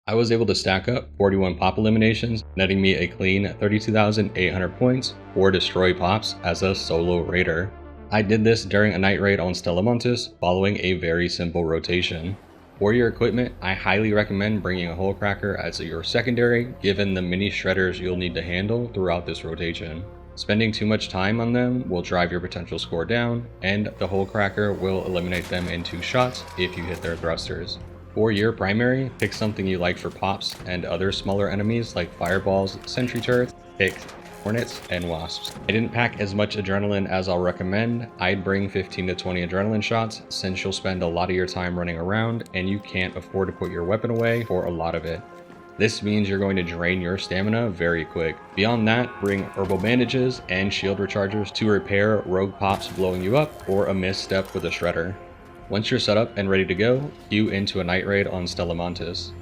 I was able to stack up 41 pop eliminations, netting me a clean 32,800 points for destroy pops as a solo raider. I did this during a night raid on Stellamontis following a very simple rotation. For your equipment, I highly recommend bringing a hole cracker as your secondary given the mini shredders you'll need to handle throughout this rotation. Spending too much time on them will drive your potential score down, and the hole cracker will eliminate them in 2 shots if you hit their thrusters. For your primary, pick something you like for pops and other smaller enemies like fireballs, sentry turrets, ticks, hornets, and wasps. I didn't pack as much adrenaline as I'll recommend. I'd bring 15 to 20 adrenaline shots since you'll spend a lot of your time running around and you can't afford to put your weapon away for a lot of it. This means you're going to drain your stamina very quick. Beyond that, bring herbal bandages and shield rechargers to repair rogue pops blowing you up or a misstep with a shredder. Once you're set up and ready to go, queue into a night raid on Stellamontis.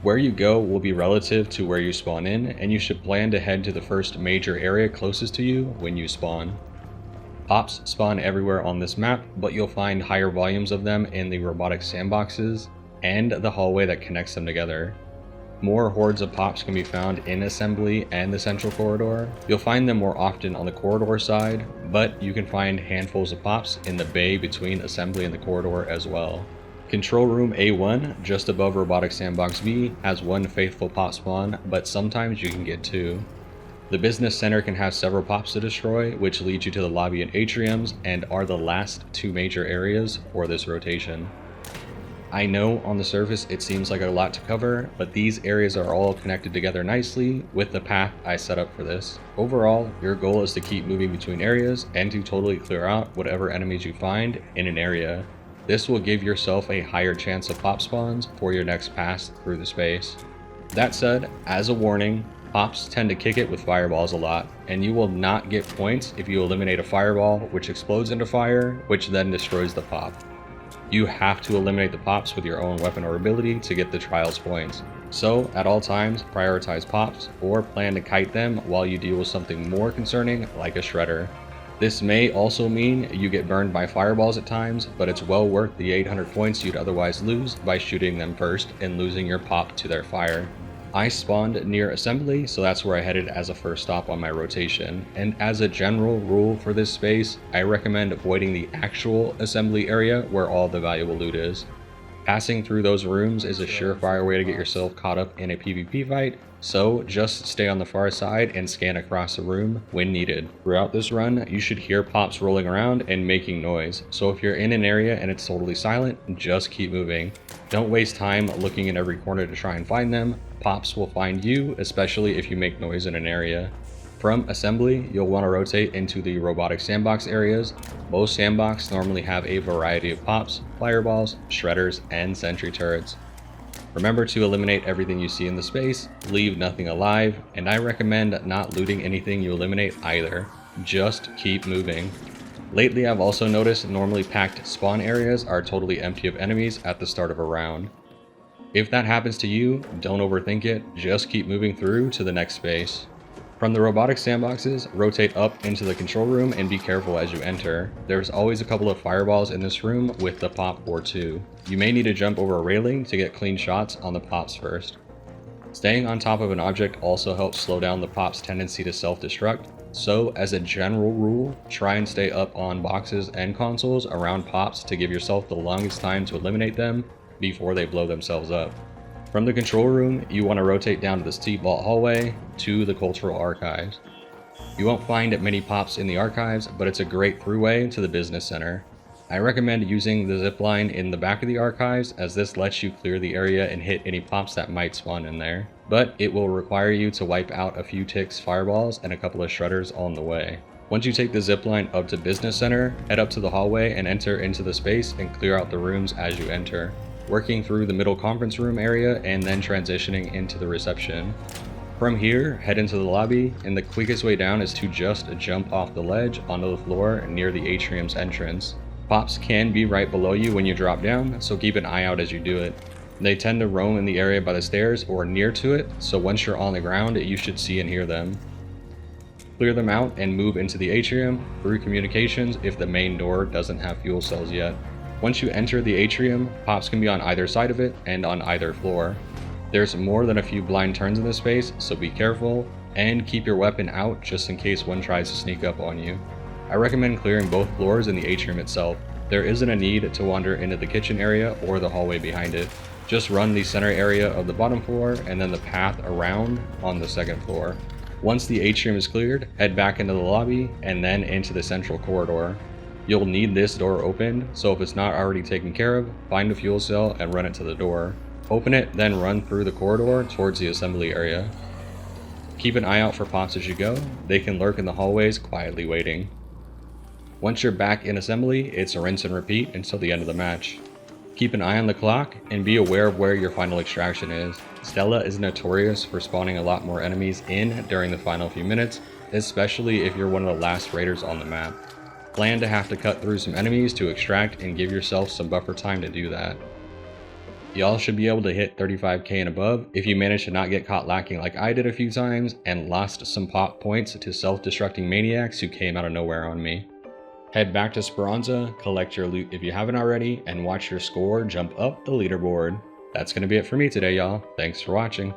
Where you go will be relative to where you spawn in, and you should plan to head to the first major area closest to you when you spawn. Pops spawn everywhere on this map, but you'll find higher volumes of them in the robotic sandboxes and the hallway that connects them together. More hordes of pops can be found in Assembly and the Central Corridor. You'll find them more often on the Corridor side, but you can find handfuls of pops in the bay between Assembly and the Corridor as well. Control Room A1, just above Robotic Sandbox B, has 1 faithful pop spawn, but sometimes you can get 2. The Business Center can have several pops to destroy, which leads you to the lobby and atriums, and are the last 2 major areas for this rotation. I know on the surface it seems like a lot to cover, but these areas are all connected together nicely with the path I set up for this. Overall, your goal is to keep moving between areas and to totally clear out whatever enemies you find in an area. This will give yourself a higher chance of pop spawns for your next pass through the space. That said, as a warning, pops tend to kick it with fireballs a lot, and you will not get points if you eliminate a fireball which explodes into fire, which then destroys the pop. You have to eliminate the pops with your own weapon or ability to get the trials points. So, at all times, prioritize pops or plan to kite them while you deal with something more concerning like a shredder. This may also mean you get burned by fireballs at times, but it's well worth the 800 points you'd otherwise lose by shooting them first and losing your pop to their fire. I spawned near Assembly, so that's where I headed as a first stop on my rotation, and as a general rule for this space, I recommend avoiding the actual Assembly area where all the valuable loot is. Passing through those rooms is a surefire way to get yourself caught up in a PvP fight, so just stay on the far side and scan across the room when needed. Throughout this run, you should hear pops rolling around and making noise, so if you're in an area and it's totally silent, just keep moving. Don't waste time looking in every corner to try and find them. Pops will find you, especially if you make noise in an area. From Assembly, you'll want to rotate into the robotic sandbox areas. Most sandbox normally have a variety of pops, fireballs, shredders, and sentry turrets. Remember to eliminate everything you see in the space, leave nothing alive, and I recommend not looting anything you eliminate either. Just keep moving. Lately, I've also noticed normally packed spawn areas are totally empty of enemies at the start of a round. If that happens to you, don't overthink it, just keep moving through to the next space. From the robotic sandboxes, rotate up into the control room and be careful as you enter. There's always a couple of fireballs in this room with the pop or 2. You may need to jump over a railing to get clean shots on the pops first. Staying on top of an object also helps slow down the pop's tendency to self-destruct, so as a general rule, try and stay up on boxes and consoles around pops to give yourself the longest time to eliminate them before they blow themselves up. From the control room, you want to rotate down to the steep vault hallway to the cultural archives. You won't find many pops in the archives, but it's a great throughway to the business center. I recommend using the zipline in the back of the archives, as this lets you clear the area and hit any pops that might spawn in there. But it will require you to wipe out a few ticks, fireballs, and a couple of shredders on the way. Once you take the zipline up to business center, head up to the hallway and enter into the space and clear out the rooms as you enter, working through the middle conference room area and then transitioning into the reception. From here, head into the lobby, and the quickest way down is to just jump off the ledge onto the floor near the atrium's entrance. Pops can be right below you when you drop down, so keep an eye out as you do it. They tend to roam in the area by the stairs or near to it, so once you're on the ground, you should see and hear them. Clear them out and move into the atrium through communications if the main door doesn't have fuel cells yet. Once you enter the atrium, pops can be on either side of it and on either floor. There's more than a few blind turns in this space, so be careful, and keep your weapon out just in case one tries to sneak up on you. I recommend clearing both floors in the atrium itself. There isn't a need to wander into the kitchen area or the hallway behind it. Just run the center area of the bottom floor and then the path around on the second floor. Once the atrium is cleared, head back into the lobby and then into the central corridor. You'll need this door opened, so if it's not already taken care of, find a fuel cell and run it to the door. Open it, then run through the corridor towards the assembly area. Keep an eye out for pops as you go. They can lurk in the hallways quietly waiting. Once you're back in assembly, it's a rinse and repeat until the end of the match. Keep an eye on the clock and be aware of where your final extraction is. Stella is notorious for spawning a lot more enemies in during the final few minutes, especially if you're one of the last raiders on the map. Plan to have to cut through some enemies to extract and give yourself some buffer time to do that. Y'all should be able to hit 35k and above if you manage to not get caught lacking like I did a few times and lost some pop points to self-destructing maniacs who came out of nowhere on me. Head back to Speranza, collect your loot if you haven't already, and watch your score jump up the leaderboard. That's going to be it for me today, y'all. Thanks for watching.